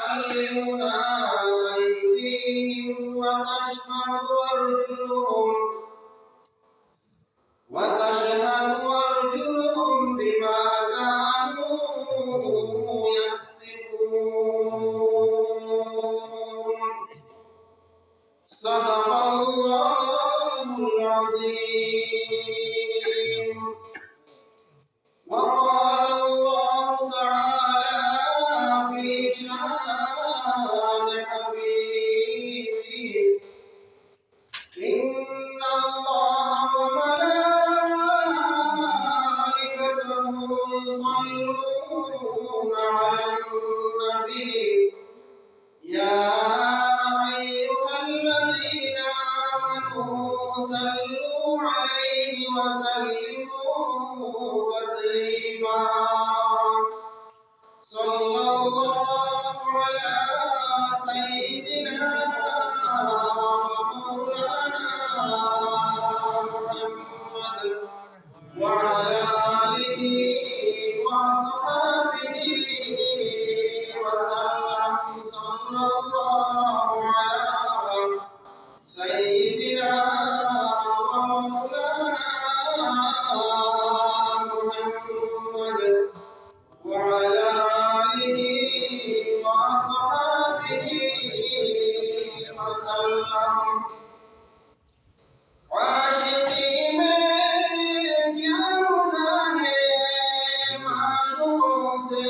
تكلمنا أيديهم وتشهد أرجلهم بما كانوا يكسبون صدق الله العظيم. وقال الله تعالى في شان حبيبه إن الله وملائكته يصلون على النبي يا أيها الذين آمنوا صلوا عليه وسلموا تسليما صلى الله على سيدنا ومولانا محمد وعلى آله وصحبه وسلم صلى الله على سيدنا ومولانا محمد وعلى آله وصحبه وسلم. आशिकी में क्या मजा है माशूकों से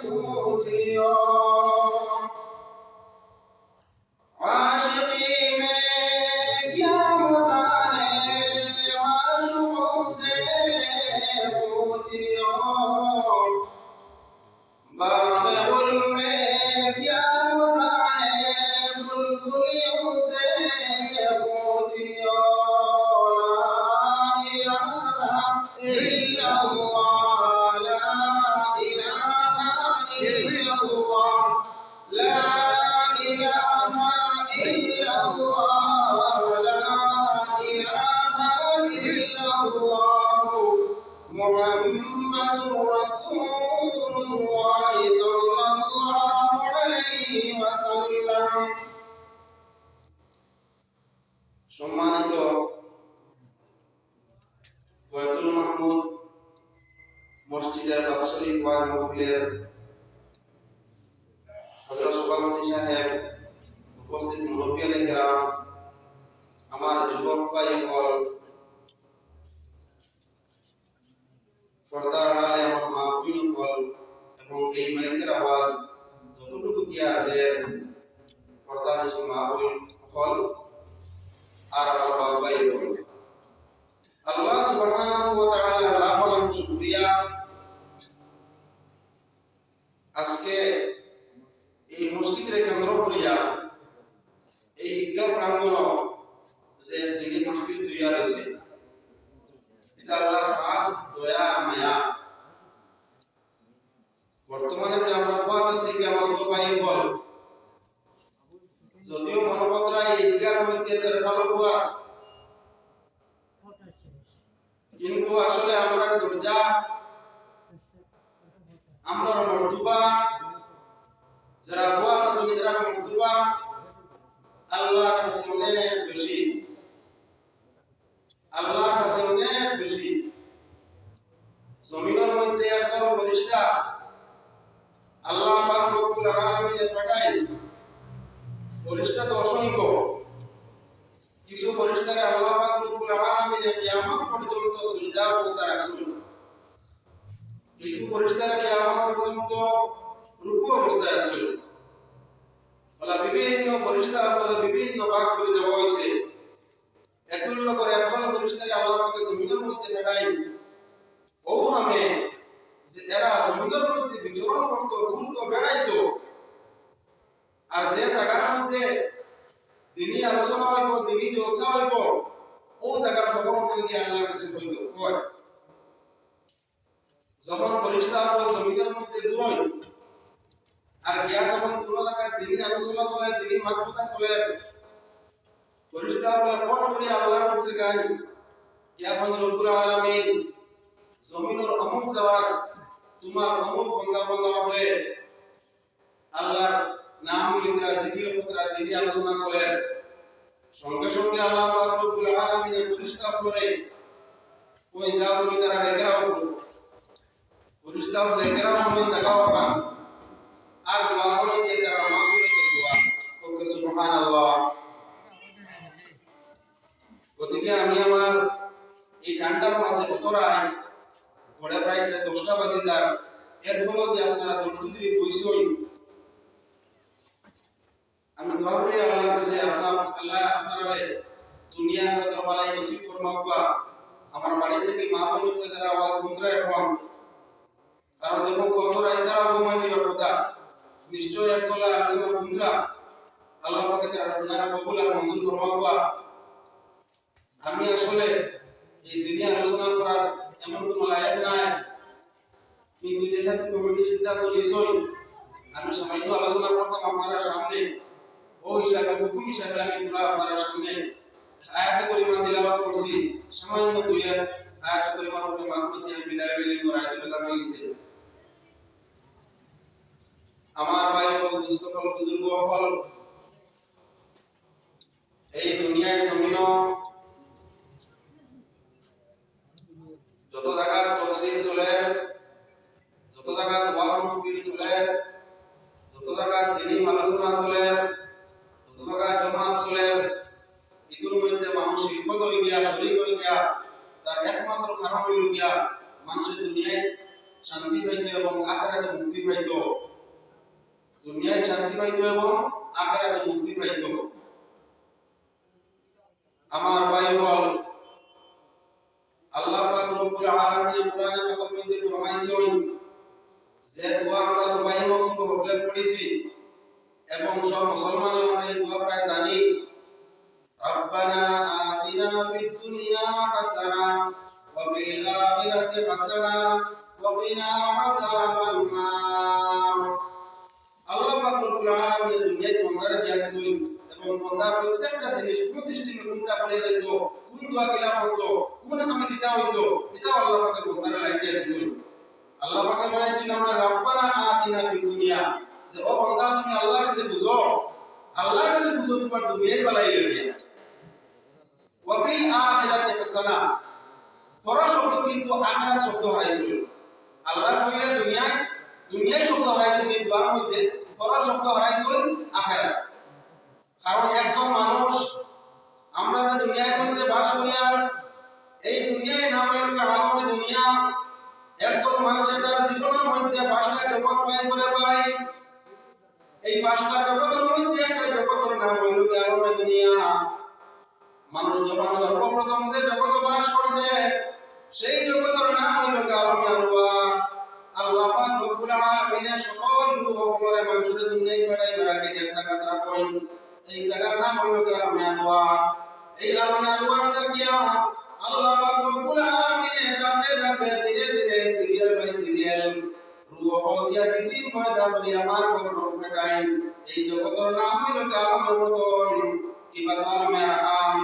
पूछियो आशिकी में क्या मजा है माशूकों से पूछियो बाग़ुल में क्या मजा है बुलबुलियों से पूछियो ला इलाहा इल्लल्लाह ला इलाहा इल्लल्लाह ला इलाहा इल्लल्लाह ला इलाहा इल्लल्लाह मुहम्मदुर रसूलुल्लाह सल्लल्लाहु अलैहि वसल्लम। সম্মানিত বয়তুল মাহমুদ মসজিদের বাৎসরিক ওয়াজ মাহফিলের সদর সভাপতি সাহেব, উপস্থিত মুরব্বিয়ানে কেরাম, আমার যুবক ভাই হল, পর্দার আড়ালে আমার মা বোন হল এবং এই মাইকের আওয়াজ যতটুকু গিয়ে আছে পর্দার নিচে মা বোন হল আর আমার ভাই হল, আল্লাহ সুবহানাহু ওয়া তাআলার লাখ লাখ শুকরিয়া। আজকে এই মসজিদের কেন্দ্র করিয়া এই ঈদগাহ প্রাঙ্গণ যে দিনে মাহফিল তৈরি হয়েছে, এটা আল্লাহর খাস দয়া মায়া। বর্তমানে যে আমরা পাওয়া আছি কি আমার ভাই বল, যদিও মনোবতরা এই ঈদগাহর মধ্যে তেরফালো হওয়া, কিন্তু আসলে আমরা দরজা আমরা মর্তবা যারা হওয়া আছে এরা মর্তবা আল্লাহর কাছে অনেক বেশি, আল্লাহর কাছে অনেক বেশি। জমিনের মধ্যে একদম ফেরেশতা আল্লাহ পাক রব্বুল আলামিন পাঠায়। ফেরেশতা তো অসংখ্য, কিছু ফেরেশতাকে আল্লাহ পাক রব্বুল আলামিন কিয়ামত পর্যন্ত সিজদা অবস্থায় রাখছেন, কিছু ফেরেশতাকে কিয়ামত পর্যন্ত রুকু অবস্থায় আছে। বলা বিভিন্ন ফেরেশতা বলে বিভিন্ন ভাগ করে দেওয়া হয়েছে। একদল করে একদল ফেরেশতাকে আল্লাহ পাকের জমিনের মধ্যে পাঠায়। ও আমি যে এরা জমিনের মধ্যে বিচরণ করতো, ঘুরতো, বেড়াইতো, আর যে জায়গার মধ্যে দিনই আলোচনা হইব, দিনই জলসা হইব, ও জায়গার খবর ওখানে গিয়ে আল্লাহর কাছে হইতো হয়। যখন ফেরেশতা জমিনের মধ্যে ঘুরোয় আর গিয়া যখন পুরো জায়গায় দিনই আলোচনা চলে, দিনই মাহফিল চলে, ফেরেশতা ফোন করে আল্লাহর কাছে গায়, ইয়া রব্বুল আলামিন, জমিনের অমুক জায়গা তোমার অমুক বান্দা বান্দা হবে আল্লাহর নাম নিদ্রা জিকির মুদ্রা দিদি আলোচনা চলে সঙ্গে সঙ্গে আল্লাহ পাক রব্বুল আলামিনের ফেরেশতা করে ওই যাও তুমি তারা রেখেরাও ফেরেশতা রেখেরাও ওই জায়গাও পান আর দোয়া করে যে তারা মাগফিরাতের দোয়া ওকে সুবহানাল্লাহ। গতিকে আমি আমার এই ঠান্ডার মাঝে উতরাই পরে প্রায় 10টা বাজে যার এরপরও যে আপনারা ধৈর্য বইসই আমি দোয়া করি আল্লাহর কাছে আল্লাহ আপনারা দুনিয়া আখিরাতের ভালাই নসিব ফরমাওয়া। আমার বাড়ি থেকে মা বোনকে যারা আওয়াজ মুদ্রা এখন কারণ দেখো কত রাত তারা ঘুমা দিবার কথা নিশ্চয় একদলা আলোচনা মুদ্রা আল্লাহ পাকে তারা গুনাহ কবুল আর মঞ্জুর ফরমাওয়া। আমি আসলে এই দিনে আলোচনা করার এমন কোনো লায়ক নাই, কিন্তু যেখানে কমিটি সিদ্ধান্ত নিছই আমি সামান্য আলোচনা করতাম আপনারা সামনে ও হিসাবে হুকুম হিসাবে আমি তোলা আপনারা সামনে আয়াতে পরিমাণ তিলাওয়াত করছি সামান্য দুই আয়াতে পরিমাণ উপরে মাহমুদ দিয়ে বিদায় নিয়ে আয়াতে বেলা হয়েছে। আমার ভাই ও দুস্থ ফল বুজুর্গ ফল এই দুনিয়ায় জমিন যত জায়গা তফসিল চলে যত জায়গা দোয়া মাহফিল চলে যত জায়গা দিনী আলোচনা চলে যত জায়গা জামাত চলে ইতুর মধ্যে মানুষ শিক্ষক হয়ে গিয়া শরীর হয়ে গিয়া তার একমাত্র কারণ হইল গিয়া মানুষের দুনিয়ায় শান্তি পাইত এবং আখিরাতে মুক্তি পাইত। দুনিয়ায় শান্তি পাইত এবং আখিরাতে মুক্তি পাইত। আমার ভাই বল আল্লাহ পাক রব্বুল আলামিন কোরআনে পাকের মধ্যে ফরমাইছেন যে দোয়া আমরা সবাই মক্তব হলে পড়েছি এবং সব মুসলমানও আমরা এই দোয়া প্রায় জানি। রব্বানা আতিনা ফিদ দুনিয়া হাসানা ওয়া ফিল আখিরাতি হাসানা ওয়া কিনা আযাবান নার। আল্লাহ পাক রব্বুল আলামিন দুনিয়ায় বান্দারে দিয়েছেন এবং বান্দা প্রত্যেকটা জিনিস কোন সিস্টেমে কোনটা করে দিত কোন দোয়া কিলা করত কোন আমি কিতা হইতো এটা আল্লাহ পাকের বান্দারে লাগিয়ে দিয়েছেন। আল্লাহ পাকে বলেছেন আমরা রব্বানা আতিনা ফিদ দুনিয়া যে ও বান্দা তুমি আল্লাহর কাছে বুঝো আল্লাহর কাছে বুঝো তোমার দুনিয়ায় বালাই লাগে ওয়া ফিল আখিরাতি হাসানা ফরা শব্দ কিন্তু আখিরাত শব্দ হারাইছিল। আল্লাহ কইলে দুনিয়ায় শব্দ হারাইছিল এই দোয়ার মধ্যে ফরা শব্দ হারাইছিল আখিরাত। কারণ একজন মানুষ আমরা যে দুনিয়ার মধ্যে বাস করি আর এই দুনিয়ায় নাম হইল আলমে দুনিয়া। একজন মানুষের তার জীবনের মধ্যে 5টা জগৎ পাই করে পাই। এই 5টা জগতের মধ্যে একটা জগতের নাম হইল আলমে দুনিয়া। মানুষ যখন সর্বপ্রথম যে জগতে বাস করছে সেই জগতের নাম হইল আলমে আরওয়াহ। আল্লাহ পাক রব্বুল আলামিনের সকল রূপগুলোরে মানুষের দুনিয়ায় পাঠাই বেড়াকে এক জায়গায় রাখেন। এই জায়গার নাম হইল আলমে আরওয়াহ। এই আলমে আরওয়াহটা কিয়া আল্লাহ পাক রব্বুল আলামিনের ধাপে ধাপে ধীরে ধীরে সিরিয়াল বাই সিরিয়াল রূহ দিয়া জিসিম পয়দা করি আমার গর্ব মেটাই। এই জগতের নাম হইল আলমে বতন কিবা আলমে আরহাম।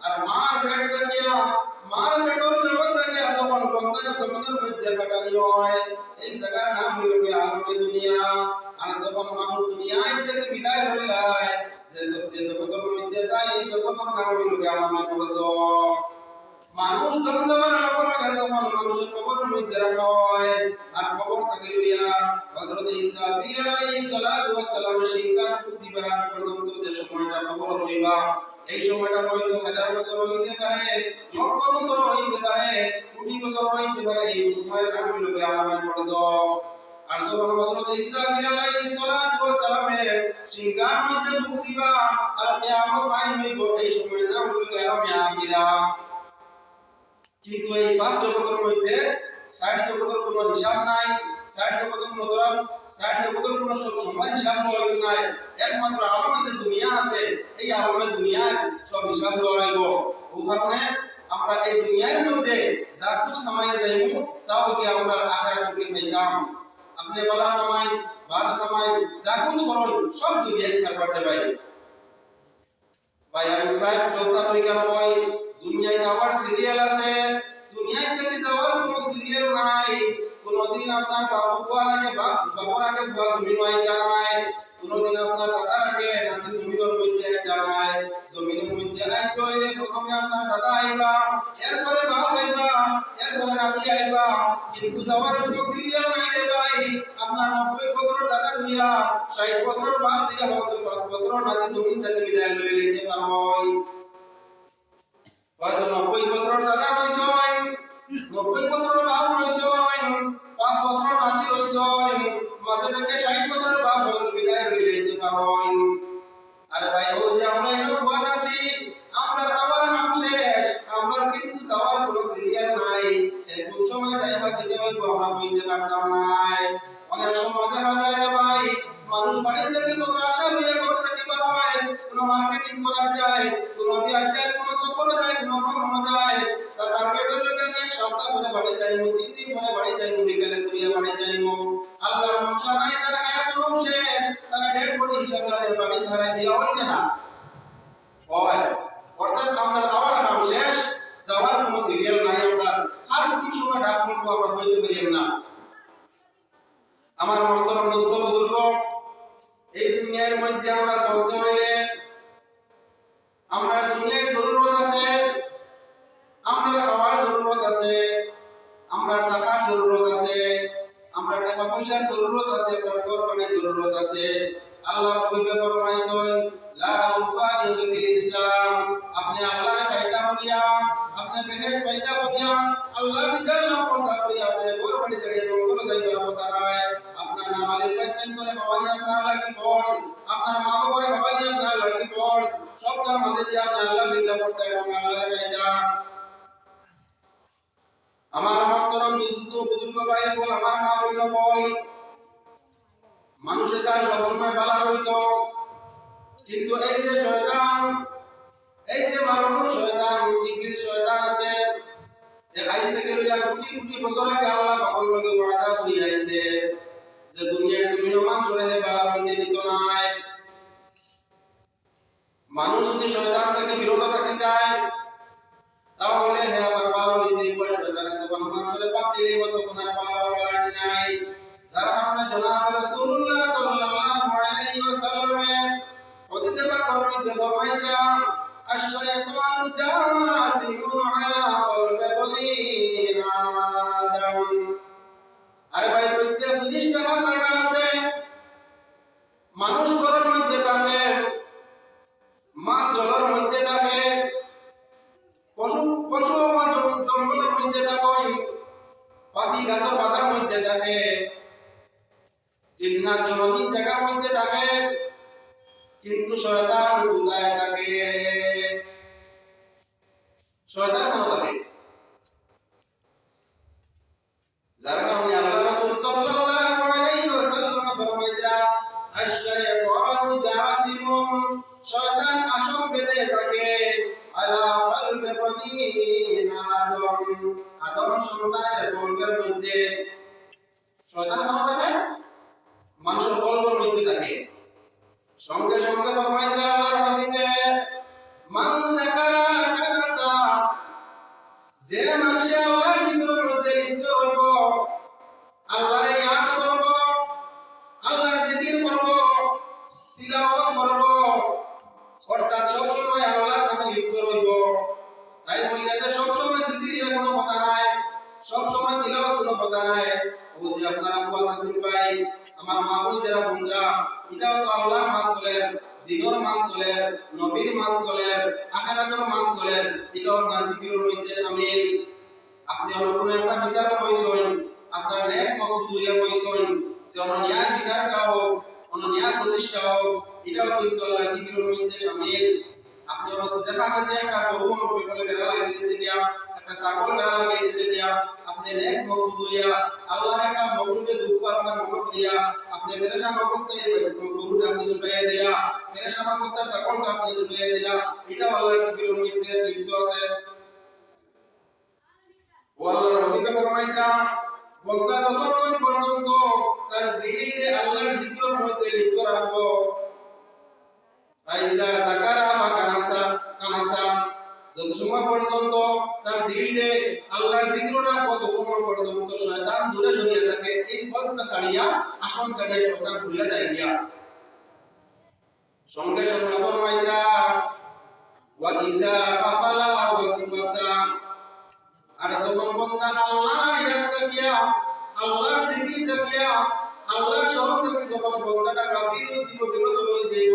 আর মার পেটটা কিয়া মার পেটর জগৎ থেকে যখন বন্দাকে সমুদ্রের মধ্যে পাঠানো হয় এই জায়গার নাম হইল আলমে দুনিয়া। আর যখন মানুষ দুনিয়ায় থেকে বিদায় হইলায় যে জগতের মধ্যে যায় এই জগতের নাম হইল আলমে বরজখ। মানুষ ধ্বংস করার লগে যখন মানুষের কবরের মধ্যে রাখা হয় আর কবর থেকে লইয়া হযরত ইসরাফিল আলাইহিস সালাতু ওয়াস সালাম শিঙ্গার বুদ্ধি বাড়ার পর্যন্ত যে সময়টা কবর হইবা এই সময়টা হয়তো 1000 বছর হইতে পারে, লক্ষ বছর হইতে পারে, কোটি বছর হইতে পারে। এই সময়ের নাম হইল আলমে বরজখ। আর যখন হযরত ইসরাফিল আলাইহিস সালাতু ওয়াস সালামের শিঙ্গার মধ্যে মুক্তি বা আর কিয়ামত কায়েম হইব এই সময়ের নাম হইল আলমে আখিরাহ। কিন্তু এই 5 জগতের মধ্যে 60 জগতের কোনো হিসাব নাই, 60 জগতের কোনো ধরন 60 জগতের কোনো সমান হিসাব হইতো নাই। একমাত্র আলমে যে দুনিয়া আছে এই আলমে দুনিয়ার সব হিসাব হইব। ও কারণে আমরা এই দুনিয়ার মধ্যে যা কিছু কামাইয়া যাইব তাও কি আমরা আখিরাতকে পাইতাম। আপনি বালা কামাই বাদ কামাই যা কিছু করুন সব দুনিয়ায় খারবাটে ভাই আমি প্রায় বলছা তুই কেন ভাই দুনিয়ায় যাওয়ার সিরিয়াল আছে, দুনিয়ায় থেকে যাওয়ার কোনো সিরিয়াল নাই। কোনদিন আপনার বাবার আগে বুয়া জমিন আইতা নাই, কোনদিন আপনার দাদার আগে নাতি জমিনের মধ্যে আইতা নাই। জমিনের মধ্যে আইতে হইলে প্রথমে আপনার দাদা আইবা, এরপরে বাপ আইবা, এরপরে নাতি আইবা। কিন্তু যাওয়ার কোনো সিরিয়াল নাই রে ভাই। আপনার 90 বছর দাদা দুইয়া 60 বছর বাপ দিয়া হয়তো 5 বছর নাতি জমিন থেকে বিদায় লইলে লইতে পারবই। হয়তো 90 বছর দাদা হইছই, 90 বছর বাপ হইছই, 5 বছর নাতি হইছই, মাঝে থেকে 60 বছর বাপ হয়তো বিদায় লইলে লইতে পারবই। আরে ভাই ও যে আমরা এলো বুয়াদ আছি, আমরা খাবার নাম শেষ, আমরা কিন্তু যাওয়ার কোনো সিরিয়াল নাই। কোন সময় যাইবা খেতে হইব আমরা বলতে পারতাম নাই। অনেক সময় দেখা যায় রে ভাই, মানুষ বাড়ি থেকে কোনো আশা লইয়া ঘর থেকে বের হয়, কোনো মার্কেটিং করা যায়, কোনো বিয়ার যায়, কোনো সফরে যায়, কোনো ভ্রমণে যায়। তার টার্গেট হইল যে আমি 1 সপ্তাহ পরে বাড়ি যাইব, 3 দিন পরে বাড়ি যাইব, বিকেলে ঘুরিয়ে বাড়ি যাইব। আল্লাহর মনসা নাই, তার হায়াত কোনো শেষ, তার ডেড বডি হিসাবে আর বাড়ি ধারে নিয়ে হইল না হয়। অর্থাৎ আমরা যাওয়ার নাম শেষ, যাওয়ার কোনো সিরিয়াল নাই। আমরা আর কোন সময় ডাক করবো আমরা হইতে পারি না। আমার মহতরম দোস্ত বুজুর্গ, এই দুনিয়ার মধ্যে আমরা চলতে হইলে আমরা দুনিয়ার জরুরত আছে, আমরা খাওয়ার জরুরত আছে, আমরা টাকার জরুরত আছে, আমরা টাকা পয়সার জরুরত আছে, আমরা ঘর বাড়ির জরুরত আছে। আল্লাহ নবী ফরমাইছেন লা উবাদিয়ু ফিল ইসলাম, আপনি আল্লাহর কায়দা করিয়া, আপনি বেহেশত কায়দা করিয়া, আল্লাহর নিজাম নাম পড়া করিয়া আপনি ঘর বাড়ি ছেড়ে জঙ্গলে যাইবার কথা নাই। আপনার নামাজের পাইতেন করে খাওয়ানি আপনার লাগি ফরজ, আপনার মা বাবার খাওয়ানি আপনার লাগি ফরজ। সবটার মাঝে দিয়ে আপনি আল্লাহ বিল্লাহ করতে এবং আল্লাহর কায়দা। আমার মহতরম দোস্ত বুজুর্গ ভাই বল, আমার মা বইল বল, মানুষের চায় সবসময় বালা হইতো, কিন্তু এই যে শয়তান, এই যে মারমুর শয়তান, ইবলিস শয়তান আছে, আজ থেকে লইয়া কোটি কোটি বছর আগে আল্লাহ পাগল লগে ওয়াদা করি আইছে যে দুনিয়ার বিভিন্ন মানুষের হে বালা হইতে দিত নাই। মানুষ যদি শয়তান থেকে বিরত থাকি যায়, তাহলে হে আবার বালা হইছে। শয়তানের যখন মানুষের পাপ দিলে তখন আর বালা বালা নাই। যারা আমরা জনাব রাসূলুল্লাহ সাল্লাল্লাহু আলাইহি ওয়াসাল্লামের হাদিসে পাকের মধ্যে ফরমাইলা আশ-শাইতানু জাসিমুন আলা কলবি বনি আদম। আরে ভাই, প্রত্যেক জিনিস থাকার জায়গা আছে। মানুষ ঘরের মধ্যে থাকে, মাছ জলের মধ্যে থাকে, পশু জঙ্গলের মধ্যে থাকে, পাখি গাছের পাতার মধ্যে থাকে, জিন্নাত জনহীন জায়গার মধ্যে থাকে। কিন্তু শয়তান কোথায় থাকে? শয়তান কেন থাকে? যার কারণে আল্লাহ রাসূল সাল্লাল্লাহু আলাইহি ওয়াসাল্লাম ফরমাইলেন আশ-শাইতানু জাসিমুন, শয়তান আসন বেঁধে থাকে আলা কলবি বনি আদম, আদম সন্তানের কলবের মধ্যে। শয়তান কেন থাকে? মানুষের কলবের মধ্যে থাকে। সঙ্গে সঙ্গে ফরমাইলেন আল্লাহর হাবিবে মান যাকারা কানাসা, যে মানুষ আল্লাহর জিকিরের মধ্যে লিপ্ত হইব, আল্লাহর ইয়াদ করব, আল্লাহর জিকির করব, তিলাওয়াত করব, অর্থাৎ সব সময় আল্লাহর নামে লিপ্ত রইব। তাই বললে যে সব সময় জিকিরের কোনো কথা নাই, সব সময় তিলাওয়াত কোনো কথা নাই। অবশ্যই আপনারা আব্বু রাসূল ভাই, আমার মা বোন যারা বন্ধুরা, এটাও তো আল্লাহর মান চলেন, দিনের মান চলেন, নবীর মান চলেন, আখিরাতের মান চলেন, এটাও আপনার জিকিরের মধ্যে শামিল। আপনি কোনো একটা বিচার কইছেন, আপনার নেক মাকসুদ লইয়া কইছেন যে ন্যায় বিচারটা হোক, ন্যায় প্রতিষ্ঠা হোক, এটাও কিন্তু আল্লাহর জিকিরের মধ্যে শামিল। আপনি দেখা গেছে একটা গরু বলে বেড়া লাগিয়ে গেছে দিয়া, একটা ছাগল বেড়া লাগিয়ে গেছে দিয়া, আপনি নেক মাকসুদ লইয়া আল্লাহর একটা মখলুকে দুঃখ আমার মনে করিয়া আপনি পেরেশান অবস্থায় গরুটা আপনি ছুটাইয়া দিলা, পেরেশান অবস্থায় ছাগলটা আপনি ছুটাইয়া দিলা, এটাও আল্লাহর জিকিরের মধ্যে লিপ্ত আছে। আল্লাহর হাবিব ফরমাইলেন বন্দা যতক্ষণ পর্যন্ত তার দিলে আল্লাহর জিকিরের মধ্যে লিপ্ত রাখবো, ফাইজা যাকারা বা কানাসা, যত সময় পর্যন্ত তার দিলে আল্লাহর জিকির না কত সময় পর্যন্ত শয়তান দূরে সরিয়ে থাকে, এই ফলটা ছাড়িয়া আসন ছেড়ে শয়তান ভুলিয়া যায় গিয়া। সঙ্গে সঙ্গে ফরমাইরা ওয়া ইজা ফাকালা ওয়াসওয়াসা, আর যখন বান্দা আল্লাহর ইয়াদ তাকিয়া আল্লাহর জিকির তাকিয়া আল্লাহর স্মরণ থেকে যখন বান্দাটা বিরত হয়ে যাইব,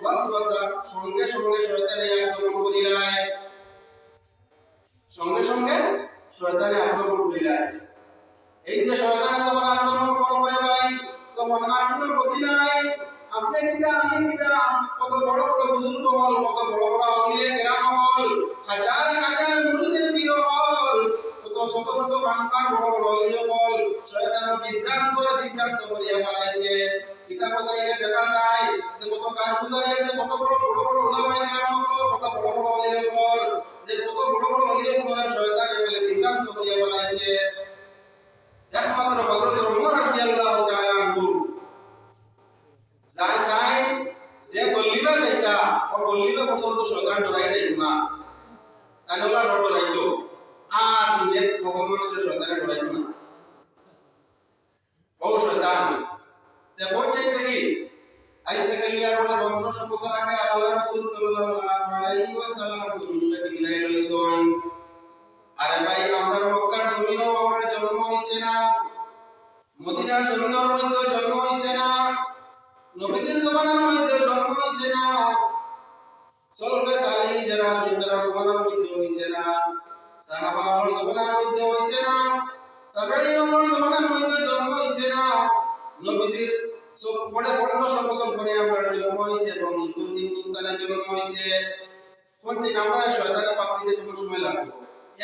ওয়াসওয়াসা সঙ্গে সঙ্গে শয়তানে আক্রমণ করিলায়, সঙ্গে সঙ্গে শয়তানে আক্রমণ করিলায়। এই যে শয়তানে যখন আক্রমণ করে ভাই, তখন আর কোনো গতি নাই। আপনি কিতা আমি কিতা, কত বড় বড় বুজুর্গ হল, কত বড় বড় আউলিয়া কেরাম হল, হাজার হাজার মুরিদের পীর হল, কত শত শত মানকার বড় বড় আউলিয়া হল, শয়তান বিভ্রান্ত করিয়া ফেলাইছে। কিতাব চাইলে দেখা যায় যে কত কারগুজারি আছে, কত বড় বড় বড় উলামা কেরাম হল, কত বড় বড় আউলিয়া হল, যে কত বড় বড় আউলিয়া হল শয়তান এখানে বিভ্রান্ত করিয়া ফেলাইছে। একমাত্র হযরত ওমর রাদিয়াল্লাহু তাআলা আনহু যাই তাই যে গল্লিবা যাইতা, ও গল্লিবা পর্যন্ত শয়তান ডরাইয়া যাইত না, তাই ওলা ডরাইতো, আর দুনিয়া ভগবান শয়তানে ডরাইতো না। ও শয়তান দেখো চাইতে কি আইতে গলিয়া বলে 1500 বছর আগে আল্লাহ রাসূল সাল্লাল্লাহু আলাইহি ওয়াসাল্লাম দুনিয়াতে বিদায় লইছেন। আরে ভাই, আমরা মক্কার জমিনেও আমার জন্ম হইছে না, মদিনার জমিনের মধ্যে জন্ম হইছে না, নবীজির জমানার মধ্যে জন্ম হইছে না, সলবে সালিহিন যারা তারা জমানার মধ্যে হইছে না, সাহাবার জমানার মধ্যে হইছে না, তাবেঈন জমানার মধ্যে জন্ম হইছে না। নবীজির সব পরে 1500 বছর পরে আমরা জন্ম হইছে এবং শুধু হিন্দুস্তানে জন্ম হইছে। কোন থেকে আমরা শয়তানের পাপড়িতে সময় লাগবে?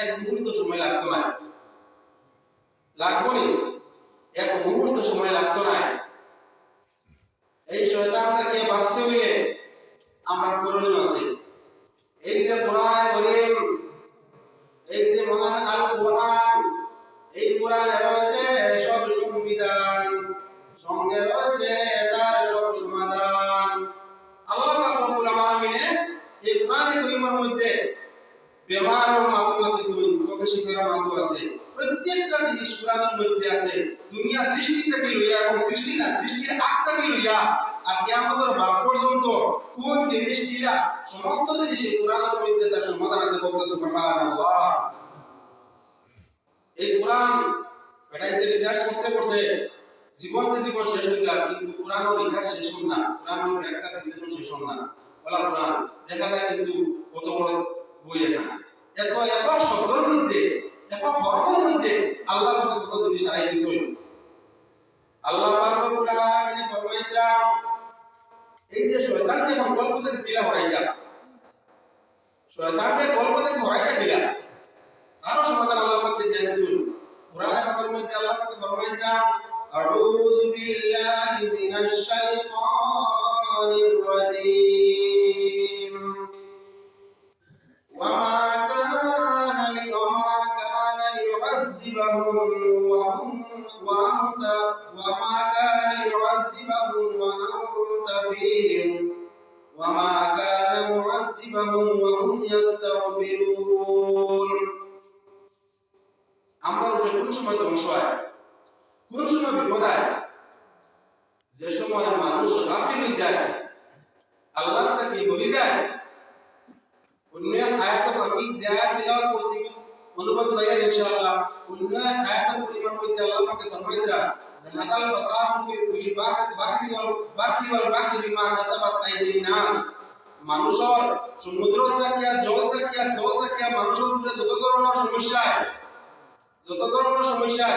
এক মুহূর্ত সময় লাগতো না, লাগবো নি? এক মুহূর্ত সময় লাগতো না। এই শয়তানটাকে বাঁচতে হইলে আমরা করণীয় আছে। এই যে কোরআনে কারীম, এই যে মহান আল কোরআন, এই কোরআনে রয়েছে সব সংবিধান, সঙ্গে রয়েছে তার সব সমাধান। আল্লাহ পাক রব্বুল আলামিন এই কোরআনে কারীমের মধ্যে ব্যবহারের মাধ্যমে কিছু লোকে শিখার মাধ্যম আছে। প্রত্যেকটা জিনিস কোরআনের মধ্যে আছে। দুনিয়া সৃষ্টি থেকে লইয়া এবং সৃষ্টি না সৃষ্টির আগ থেকে লইয়া আর কিয়ামতের বাদ পর্যন্ত কোন জিনিস কিলা সমস্ত জিনিস কোরআনের মধ্যে তার সমাধান আছে। বলতে সুবহানাল্লাহ। এই কোরআন এটা রিসার্চ করতে করতে জীবন শেষ হয়ে যায়, কিন্তু কোরআনের ইতিহাস শেষ হয় না, কোরআনের ব্যাখ্যা বিশ্লেষণ শেষ হয় না। বলা কোরআন দেখা যায় কিন্তু কত বড় বই এখানে এত শব্দের মধ্যে এত হরফের মধ্যে আল্লাহ পাক কত জিনিস হারাই দিয়েছেন। আল্লাহ পাক রব্বুল আলামিন ফরমাইতরা এই যে শয়তানকে কল্প থেকে দিলা হরাইয়া, শয়তানকে কল্প থেকে হরাইয়া দিলা, তারও সমাধান আল্লাহ পাক দিয়ে দিয়েছেন। কোরআনে পাকের মধ্যে আল্লাহ পাক ফরমাইতরা আউযু বিল্লাহি মিনাশ শাইতানির রাজীম وما كان ليعذبهم وأنت فيهم وما كان معذبهم وهم يستغفرون। আমরা কোন সময় ধ্বংস হয়, কোন সময় বিপদ হয়? যে সময় মানুষ গাফিল হয়ে যায়, আল্লাহ তাকে ভুলে যায়। অন্য আয়াত আমি আয়াত তিলাওয়াত করছি, অনুবাদ জায়গা ইনশাআল্লাহ অন্য আয়াতের পরিমাণ করতে আল্লাহ পাকে ফরমাইতরা জাহাদাল ফাসাদু ফিল বাহরি ওয়াল বাহরি বিমা কাসাবাত আইদিন নাস। মানুষের সমুদ্র থেকে জল থেকে স্থল থেকে মানুষের উপরে যত ধরনের সমস্যা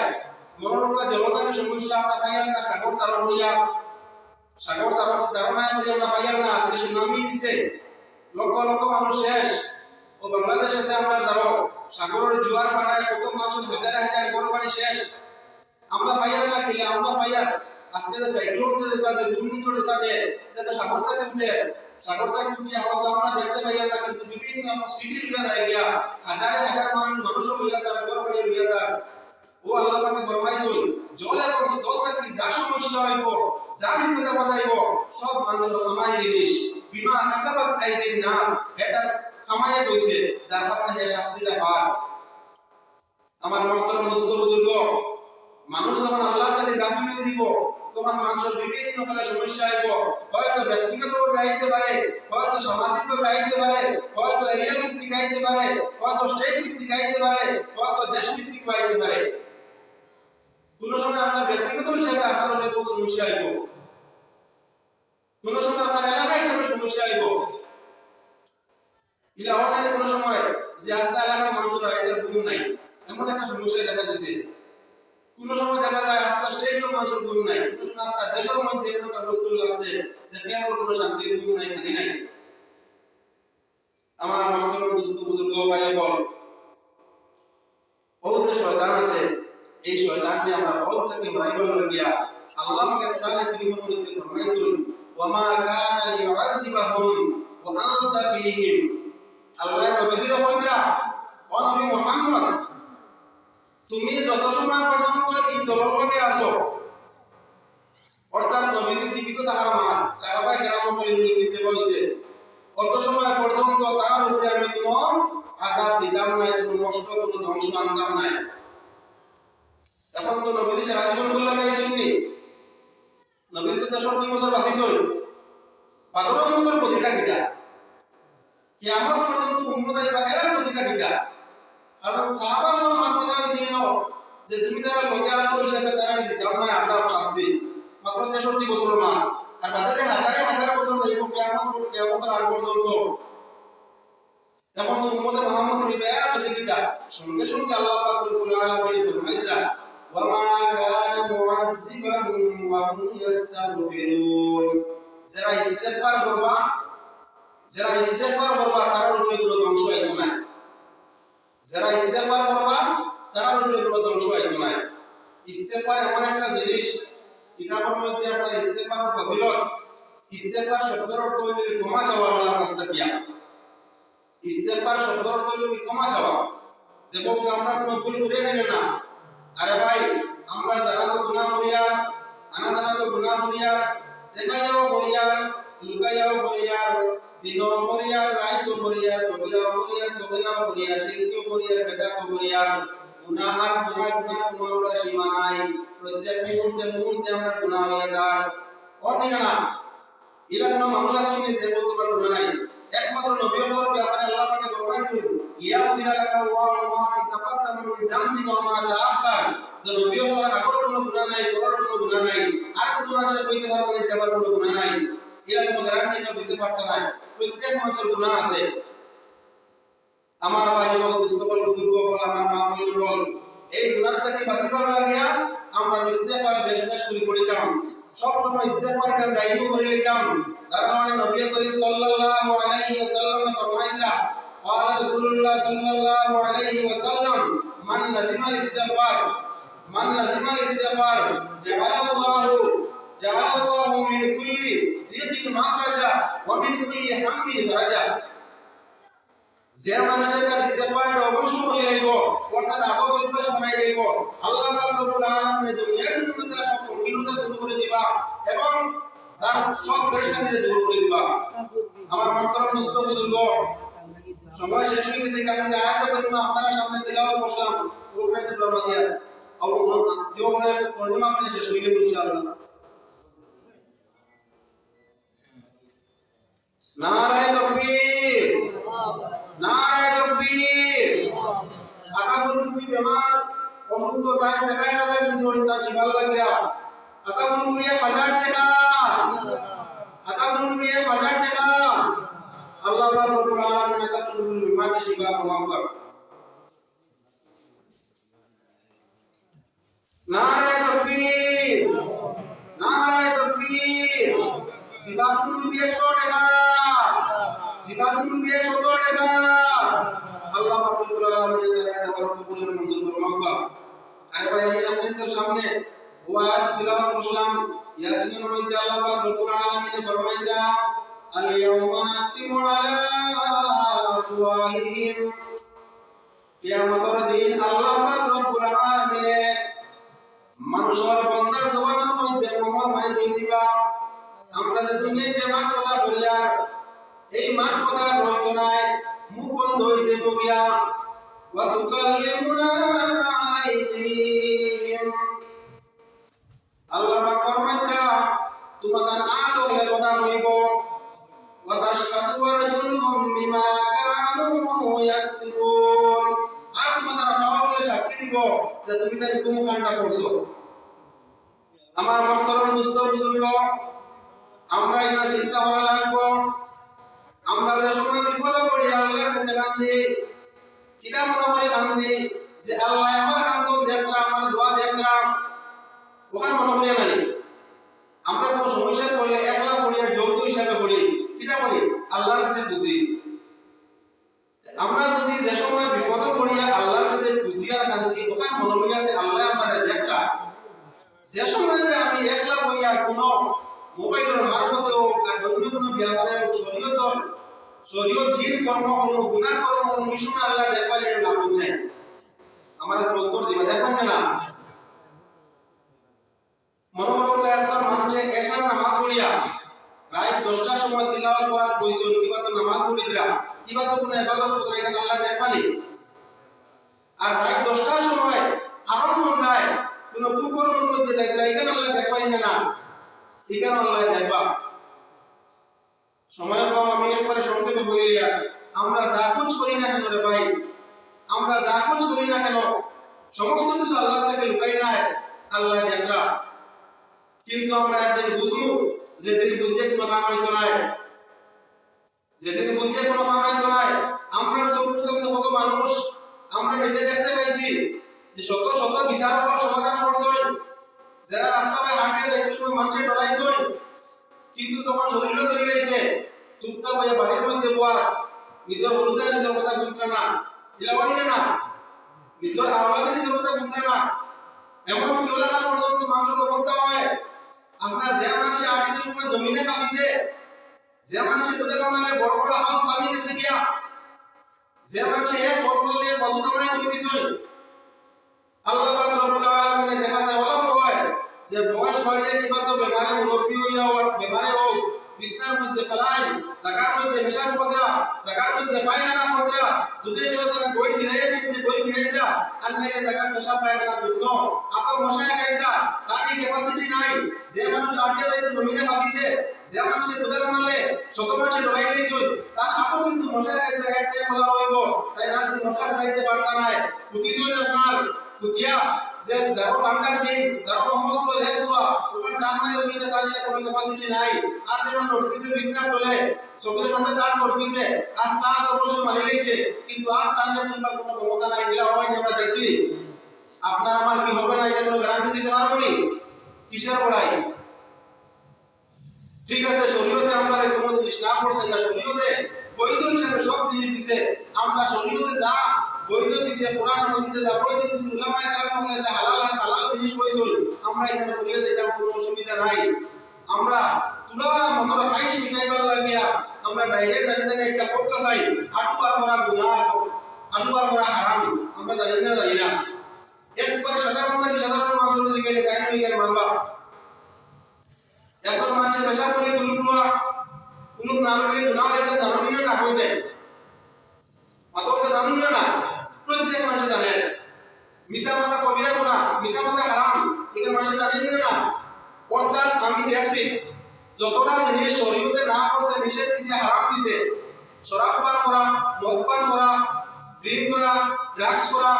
মনোরোগ জলবায়ু সমস্যা আমরা পাইয়ার না, সাগর তারা হইয়া ধারণায় হইয়া আমরা পাইয়ার না। আজকে সুনামি দিছে, লক্ষ লক্ষ মানুষ শেষ। ও বাংলাদেশ আছে আমরা ধরো সাগরের জোয়ার পাড়ায় কত মানুষ হাজার হাজার ঘর বাড়ি শেষ। আমরা পাইয়ার না কিলে আমরা পাইয়ার আজকে যে সাইক্লোন যে তাদের ঘূর্ণিঝড় তাদের যাতে সাগর থেকে উঠে হয়তো আমরা দেখতে পাইয়ার না, কিন্তু বিভিন্ন সিটি লিয়া যায় গিয়া হাজার হাজার মানুষ লিয়া তার ঘর বাড়ি লিয়া যায়। ও আল্লাহ পাকে ফরমাইছেন জল এবং স্থল থেকে যা সমস্যা হইব, যা বিপদে বাজাইব, সব মানুষের কামাই জিনিস বিমা কাসাবাত আইদিন নাস, এটা খামাইয়া কইছে যার কারণে এই শাস্তিটা পায়। আমার মহতরম মুসলিম বুজুর্গ, মানুষ যখন আল্লাহ তাকে গাফিল হয়ে দিব তখন মানুষের বিভিন্ন ফলে সমস্যা আইব। হয়তো ব্যক্তিগতভাবে আইতে পারে, হয়তো সামাজিকভাবে আইতে পারে, হয়তো এরিয়া ভিত্তিক আইতে পারে, হয়তো স্টেট ভিত্তিক আইতে পারে, হয়তো দেশ ভিত্তিক আইতে পারে। কোন সময় আপনার ব্যক্তিগত হিসাবে আপনার অনেক সমস্যা আইব, কোন সময় আপনার এলাকা হিসাবে সমস্যা আইব। এটা অনেক কোন সময় যে আস্তে এলাকার মানুষরা এটার গুণ নাই এমন একটা সমস্যা দেখা দিছে। কোন সময় দেখা যায় আস্তে স্টেটের মানুষের গুণ নাই, কোন সময় আস্তে দেশের মধ্যে একটা বস্তু লাগছে যে কেমন কোনো শান্তির গুণ নাই, খালি নাই। আমার মহতরম বুজুর্গ ভাই বল, ও যে শয়তান আছে এই শয়তানকে আমরা বল থেকে মাইবার লাগিয়া আল্লাহ পাকের কোরআনে কারীমের মধ্যে ফরমাইছেন ওয়ামা কানা লিউআযিবাহুম ওয়া আনতা ফীহিম। আল্লাহ নবীর কইরা ও নবী মুহাম্মদ, তুমি যত সময় পর্যন্ত এই দলের লগে আছো, অর্থাৎ নবীজি জীবিত থাকার মান সাহাবায়ে কেরাম বলে দিতে বলছে, কত সময় পর্যন্ত তার উপরে আমি কোনো আযাব দিতাম না, কোনো কষ্ট, কোনো ধ্বংস আনতাম না। এখন তো নবীজি সারা জীবন বলে লাগাইছেননি, নবীজি তো 63 বছর বাঁচিছেন। পাগলের মতো প্রতিটা কিটা কিয়ামত পর্যন্ত উম্মত আইবা এর প্রতিটা কিটা। কারণ সাহাবাদের মানতে হইছিল যে তুমি তারা লগে আছো হিসাবে তারা দিতাম না আযাব শাস্তি, মাত্র 63 বছর না, আর বাজারে হাজারে হাজার বছর যাইব কিয়ামতের আগ পর্যন্ত। এখন তো উম্মতে মুহাম্মদ নিবের প্রতিটা সঙ্গে সঙ্গে আল্লাহ পাক রব্বুল আলামিন ফরমাইরা ওয়ামা কানা মুআযিবাহুম ওয়া হুম ইস্তাগফিরুন। যারা ইস্তেগফার করবা তার উপরে কোনো ধ্বংস হইতো না, যারা ইস্তেগফার করবা তার উপরে কোনো ধ্বংস হইতো না। ইস্তেগফার এমন একটা জিনিস, কিতাবের মধ্যে আপনার ইস্তেগফারের ফজিলত, ইস্তেগফার শব্দের অর্থ হইল ক্ষমা চাওয়া আল্লাহর কাছে দিয়া। ইস্তেগফার শব্দের অর্থ হইল ক্ষমা চাওয়া। দেখো আমরা কোনো ভুল করে নিলে না, আরে ভাই আমরা যারা তো গুনাহ করিয়ার, আনাদানা তো গুনাহ করিয়ার, দেখাইয়াও করিয়ার, লুকাইয়াও করিয়ার, দিনও করিয়ার, রাইতো করিয়ার, কবিরাও করিয়ার, সগীরাও করিয়ার, শিরকিও করিয়ার, বেদাতও করিয়ার, গুনাহার গুনাহ কোনো আমরা সীমা নাই। প্রত্যেক মুহূর্তে আমরা গুনাহ হইয়া যায়। অনিনা না এরা কোনো মানুষ আসেনি যে বলতে পারবে গুনাহ নাই। একমাত্র নবী হওয়ার ব্যাপারে আল্লাহ পাকে ফরমাইছেন ইয়াগফির লাকা আল্লাহু মা তাকাদ্দামা মিন যামবিকা ওয়া মা তাআখার। যে নবী হওয়ার আগের কোনো গুনাহ নাই, পরের কোনো গুনাহ নাই, আর কোনো মানুষ কইতে পারবে না যে আমার কোনো গুনাহ নাই, এরা কোনো গ্যারান্টি কেউ দিতে পারত না। প্রত্যেক মানুষের গুনাহ আছে। আমার ভাই বল, বুঝতেবল, বুজুর্গ বল, আমার মা বল বল, এই গুনাহ থেকে বাঁচিবার লাগিয়া আমরা ইস্তেগফার বেশ বেশ করে পড়িতাম, সব সময় ইস্তেগফারের দায়িত্ব করে নিতাম। যার কারণে নবী করিম সাল্লাল্লাহু আলাইহি ওয়াসাল্লাম ফরমাইলেন قال رسول الله صلى الله عليه وسلم من لزم الاستغفار جعل الله من كل ضيق مخرجا ومن كل هم فرجا। যে মানুষের তার ইস্তেগফারটা অবশ্যই করে লইব, অর্থাৎ আদব অভ্যাস বানাই লইব, আল্লাহ পাক রব্বুল আলামিন দুনিয়ার জন্য তার সব সংকীর্ণতা দূর করে দিবা এবং তার সব পেরেশানি দূর করে দিবা। আমার মহতরম মুসলিম বুজুর্গ, সময় শেষ হয়ে গেছে, আমি যে আয়াত করিমা আপনারা সামনে তেলাওয়াত করলাম ওখানে জমা দিয়া আল্লাহ দিও করে তরজমা করে শেষ হয়ে গেল ইনশাআল্লাহ। নারায়ে তাকবীর, নারায়ে তাকবীর। আকাবুল নবী বেমার অসুস্থ তাই দেখায় না যায় কিছু না শিফাল লাগিয়া আকাবুল নবী 1000 টাকা, আকাবুল নবী 1000 টাকা। আল্লাহ পাক রব্বুল আলামিন আকাবুল নবী মাকে শিফা প্রদান করেন। নারায়ে তাকবীর, নারায়ে তাকবীর। শিফাতুল নবী 100 টাকা, শিফাতুল নবী 100 টাকা। আল্লাহ পাক রব্বুল আলামিন তাআলা দেওয়ার কবুলের মঞ্জুর ফরমাক। আরে ভাই আমি আপনাদের সামনে ওয়াজ তিলাওয়াত করলাম, ইয়াসিনের মধ্যে আল্লাহ পাক রব্বুল আলামিন ফরমাইরা আল ইয়াওমা নাতিমু আলা আফওয়াহিহিম। কিয়ামতের দিন আল্লাহ পাক রব্বুল আলামিন মানুষের বান্দার জবানের মধ্যে মোহর মারি দিয়ে দিবা। আমরা যে দুনিয়ায় যে মান কথা বলিয়ার এই মান কথা রইতো নাই, মুখ বন্ধ হইছে বগিয়া ওয়া তুকাল্লিমুনা আইদিহিম আল্লাহ পাক ফরমাইরা তোমাদের আদলে কথা হইব ওয়া তাশহাদু রাজুলুম বিমা কানু ইয়াকসিবুন আর তোমাদের পাওয়ালে সাক্ষী দিব যে তুমি তার কোন কাজটা করছো আমার মহতরম দোস্ত বুজুর্গ আমরা এখানে চিন্তা করা লাগবো আমরা যে সময় বিপদে পড়ি আল্লাহর কাছে কান্দি কিনা মনে করে কান্দি যে আল্লাহ আমার কান্দন দেখরা আমার দোয়া দেখরা ওখানে মনে করি না আমরা কোনো সমস্যায় পড়লে একলা পড়ি আর যৌথ হিসাবে পড়ি কিনা করি আল্লাহর কাছে খুশি আমরা যদি যে সময় বিপদে পড়ি আল্লাহর কাছে খুশি আর কান্দি ওখানে মনে করি আছে আল্লাহ আমার দেখরা যে সময় যে আমি একলা বইয়া কোনো মোবাইলের মারফতে হোক আর অন্য কোনো ব্যাপারে হোক শরীয়ত দিন কর্ম করবো গুনাহ কর্ম করবো এই সময় আল্লাহ দেখবালে না বুঝছেন আমার উত্তর দিবা দেখবেন না মনোরম একজন মানুষে এশার নামাজ পড়িয়া রাত 10টার সময় তিলাওয়াত করার প্রয়োজন কিবা তো নামাজ পড়িদরা কিবা তো কোনো ইবাদত করে এখানে আল্লাহ দেখবানি আর রাত 10টার সময় আরাম মন্দায় কোনো কুকর্মের মধ্যে যাইতরা এখানে আল্লাহ দেখবানি না এখানে আল্লাহ দেখবা সময় কম আমি একবারে সংক্ষেপে বলিয়া আমরা যা কুছ করি না কেন রে ভাই আমরা যা কুছ করি না কেন সমস্ত কিছু আল্লাহ থেকে লুকাই নাই আল্লাহ দেখরা কিন্তু আমরা একদিন বুঝবো যেদিন বুঝিয়ে কোনো কাম হইতো নাই যেদিন বুঝিয়ে কোনো কাম হইতো নাই আমরা চোখের সামনে কত মানুষ আমরা নিজে দেখতে পাইছি যে শত শত বিচারক সমাধান করছেন যারা রাস্তা পায় হাঁটে যাইতে সময় মানুষের ডরাইছেন কিন্তু যখন শরীরে ধরে রয়েছে চুপচাপ হয়ে বাড়ির মধ্যে বয়া নিজের হলুদে নিজের কথা বুঝতে না দিলাবাই না নিজের আওয়াজে নিজের কথা বুঝতে না এমন কেউ লাগার পর্যন্ত মানুষের অবস্থা হয় আপনার যে মানুষে আগে সময় জমিনে কামিছে যে মানুষে কোথা কামালে বড় বড় হাউস কামিয়ে গেছে গিয়া যে মানুষে এক বড় বললে কত কামাই করতেছেন আল্লাহ পাক রব্বুল আলামিনে দেখা যায় বলা হয় যে বয়স বাড়িয়ে কিবা তো বেমারে মুরব্বি হইয়া বেমারে হোক বিছনার মধ্যে ফেলাই জায়গার মধ্যে পেশাব কতরা জায়গার মধ্যে পায়খানা কতরা যদি কেউ তারা বই ফিরাইয়া দিতে বই ফিরাইয়া আর নাইলে জায়গা পেশাব পায়খানা দুধ আতো মশায় খাইরা তার এই ক্যাপাসিটি নাই যে মানুষ আটিয়া যাইতে জমিনে ভাবিছে যে মানুষে বুঝার মারলে শত মাসে লড়াই লইছই তার আতো কিন্তু মশায় খাইরা এক টাইম বলা হইব তাই না দি মশা খাইতে পারতা নাই ফুটিছই আপনার ফুটিয়া যে দারো টান্ডার দিন দারো রহমত তো দেখবা ওখান টান মানে উইতে তারিয়া কোনো ক্যাপাসিটি নাই আর যেন নোটিসে বিজনেস চলে সবরে মধ্যে টান করতেছে আজ তা অবশ্যই মারি লইছে কিন্তু আর টানলে তোমরা কোনো ক্ষমতা নাই দিলা হয় আমরা দেখছি আপনার আমার কি হবে না এটা কোনো গ্যারান্টি দিতে পারবো নি কিসের পড়াই ঠিক আছে শরীয়তে আমরা কোনো জিনিস না পড়ছেন না শরীয়তে বৈধ হিসাবে সব জিনিস দিছে আমরা শরীয়তে যা বৈধ দিছে কোরআন দিছে যা বৈধ দিছে উলামায়ে কেরাম বলে যে হালাল আর হালাল জিনিস কইছল আমরা এখানে বলে যাইতাম কোনো অসুবিধা নাই আমরা তুলা মনের খাইশ মিটাইবার লাগিয়া আমরা ডাইরেক্ট জানি যে একটা ফোকাস আই আটবার করা গুনাহ আটবার করা হারাম আমরা জানি না একবার সাধারণ মানুষের দিকে টাইম হয়ে গেলে মানবা এখন মানুষের পেশা করে কোনো নারীকে গুনাহ এটা জানি না হয়ে যায় অতটা জানি না প্রত্যেক মানুষ জানে মিছা কথা কবিরা গুনাহ মিছা কথা হারাম এখানে মানুষ জানি না অর্থাৎ আমি দেখছি যতটা জিনিস শরীয়তে না করছে নিষেধ দিছে হারাম দিছে শরাব পান করা মদ পান করা ড্রিঙ্ক করা ড্রাগস করা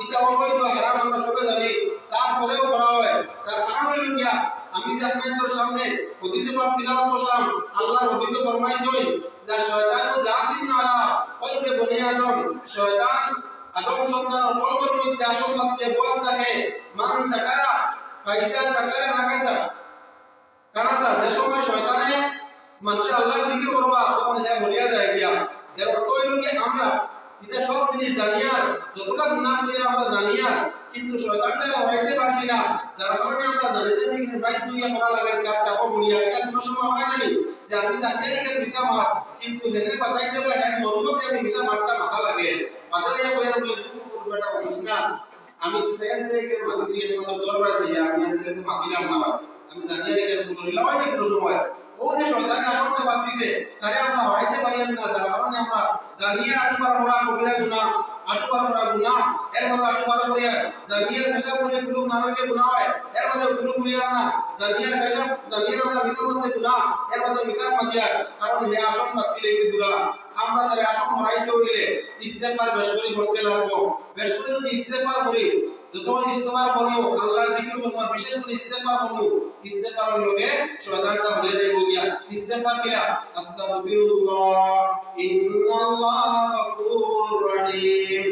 এটা অবৈধ হারাম আমরা সবাই জানি তারপরেও করা হয় তার কারণ হইল গিয়া আমি যে আপনাদের সামনে হাদিসে পাক তিলাওয়াত করলাম আল্লাহর হাবিব ফরমাইছেন যে শয়তান জাসিম আলা কলবে বনি আদম শয়তান আদম সন্তানের কলবের মধ্যে আসল থাকতে বদ থাকে মান যাকারা ফাইজা যাকারা নাকাসা কানাসা যে সময় শয়তানে মানুষ আল্লাহর জিকির করবা তখন হ্যাঁ হরিয়া যায় গিয়া এর অর্থ হইল কি আমরা এটা সব জিনিস জানিয়া যতটা গুনাহ করি আমরা জানিয়া কিন্তু শয়তানটা হইতে পারছি না যার কারণে আমরা জানি যে এখানে বাইক দুইয়া করা লাগে তার চাপ বলিয়া এটা কোনো সময় হয় না যে আমি জানতে রেখে ভিসা মার কিন্তু হেনে বাঁচাইতে বা হ্যাঁ মরমতে আমি ভিসা মারটা মাথা লাগে মাথা দিয়ে কইরা বলে তুই বেটা বলিস না আমি কিসে যে মানুষ এর মতো দরবার আছে আমি আনতে মাতিলাম না আমি জানিয়া রেখে বলিলাম হয় না কোনো সময় ও যে শয়তানে আসলে পারতেছে তারে আমরা হরাইতে পারি না, যার কারণে আমরা জানিয়ে আটুপার করা কবিরা গুনাহ, আটুপার করা গুনাহ, এর মধ্যে আটুপার করিয়া জানিয়ে পেশা করে কুলুব না রইলে গুনাহ হয়, এর মধ্যে কুলুব করিয়া না জানিয়ে পেশা জানিয়ে আমরা মিশা করতে গুনাহ, এর মধ্যে মিশা মাদিয়া, কারণ হে আসন পাতি লেছে গুনাহ। আমরা তারে আসন হরাইতে হইলে ইস্তেগফার বেশ করে করতে লাগবো। বেশ করে যদি ইস্তেগফার করি, যখন ইস্তেগফার করব আল্লাহর জিকির করব, বিশেষ করে ইস্তেগফার করব, ইস্তেগফারের লগে শয়তানটা হলে যাইব গিয়া। ইস্তেগফার কিলা আস্তাগফিরুল্লাহ ইন্নাল্লাহা গফুরুর রহিম।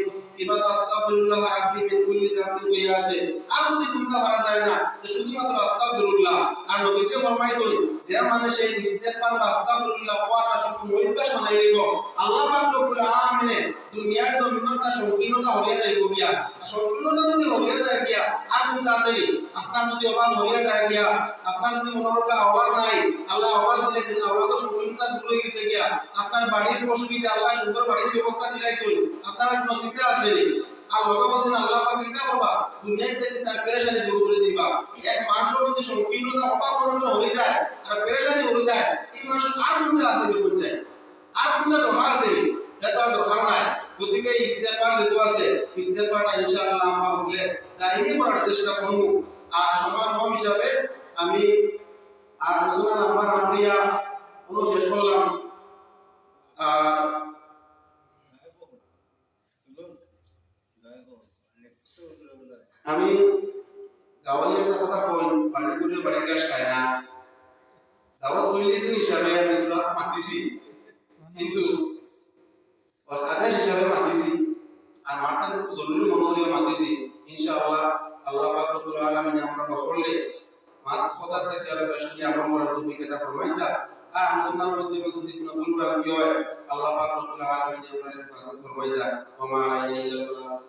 এবার আস্তাগফিরুল্লাহ রাব্বি মিন কুল্লি যামবিন কইয়া আছে, আর যদি কোনটা পারা যায় না তো শুধুমাত্র আস্তাগফিরুল্লাহ। আর নবী যে ফরমাইছেন যে মানুষ এই ইস্তেগফার বা আস্তাগফিরুল্লাহ কোয়াটা সবসময় অভ্যাস বানাই নিব, আল্লাহ পাক রব্বুল আলামিন দুনিয়ার জমিনটা সংকীর্ণতা হয়ে যায় গিয়া। আর সংকীর্ণতা যদি হয়ে যায় গিয়া আর কোনটা আছে, আপনার যদি অভাব হয়ে যায় গিয়া, আপনার যদি মনোরকা আওলাদ নাই, আল্লাহ আওলাদ দিয়েছেন, আওলাদের সংকীর্ণতা দূর হয়ে গেছে গিয়া, আপনার বাড়ির অসুবিধা আল্লাহ সুন্দর বাড়ির ব্যবস্থা দিলাইছেন, আপনার কোনো চিন্তা আছে আর লোক বলছেন আল্লাহ পাক এটা করবা দুনিয়া থেকে তার পেরেশানি দূর করে দিবা। এক মানুষের যদি সংকীর্ণতা অভাব হয়ে যায় আর পেরেশানি হয়ে যায়, এই মানুষের আর কোনটা আছে বলছে, আর কোনটা দরকার আছে, এটা আর দরকার নাই। গতিকে ইস্তেগফার যেটা আছে, ইস্তেগফারটা ইনশাআল্লাহ আমরা হলে দাইমি করার চেষ্টা করব। আর সময় কম হিসাবে আমি আর আলোচনা নাম্বার আমরা কোনো শেষ করলাম। আমি গাওয়ালি একটা কথা কই, বাড়ির করে বাড়ির গাছ খায় না, দাওয়াত হইলেছে হিসাবে আমি তোরা মাতিছি, কিন্তু আদেশ হিসাবে মাতিছি আর মাঠটা জরুরি মনে হলে মাতিছি। ইনশাআল্লাহ আল্লাহ পাক রব্বুল আলামিন আমরা করলে মাত কথা থেকে আর বেশি আমরা মরার ভূমিকাটা ফরমাইতা। আর আলোচনার মধ্যে যদি কোনো ভুল ভ্রান্তি হয় আল্লাহ পাক রব্বুল আলামিন আমাদের হেফাজত ফরমাইতা। ওয়া মা আলাইনা ইল্লাল বালাগ।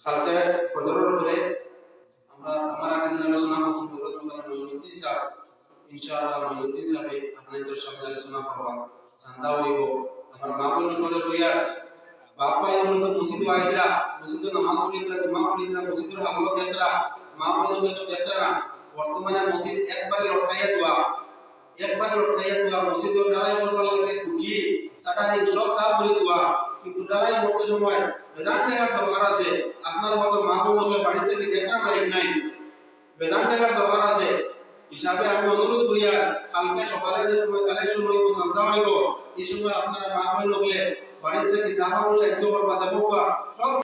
কালকে ফজরের পরে আমরা আমার আগে যে আলোচনা করব মঈনুদ্দিন স্যার, ইনশাআল্লাহ মঈনুদ্দিন স্যার আপনাদের সামনে আলোচনা করবা শান্তা হইব। আমার মা বোন করে কইয়া বাপ্পা এমন তো মসজিদ আইতরা, মসজিদে নামাজ পড়িতরা, জুমা পড়িতরা, মসজিদের হালত দেখতরা, মা বোন তো দেখতরা না। বর্তমানে মসজিদ একবারে লটকাইয়া দেওয়া মসজিদের ডালাই করবার লাগে কুটি সাটারি সব কাজ করে দেওয়া, কিন্তু ডালাই করতে সময় বেদান টাকার দরকার আছে। আপনার মতো মা বোন হলে বাড়ি থেকে দেখা নাই, বেদান টাকার দরকার আছে হিসাবে আমি অনুরোধ করিয়া কালকে সকালে যে সময় কালেকশন হইব শান্তা হইব, এই সময় আপনারা মা বোন হলে বাড়ি থেকে যা মানুষ সাহায্য করবা দেবো সব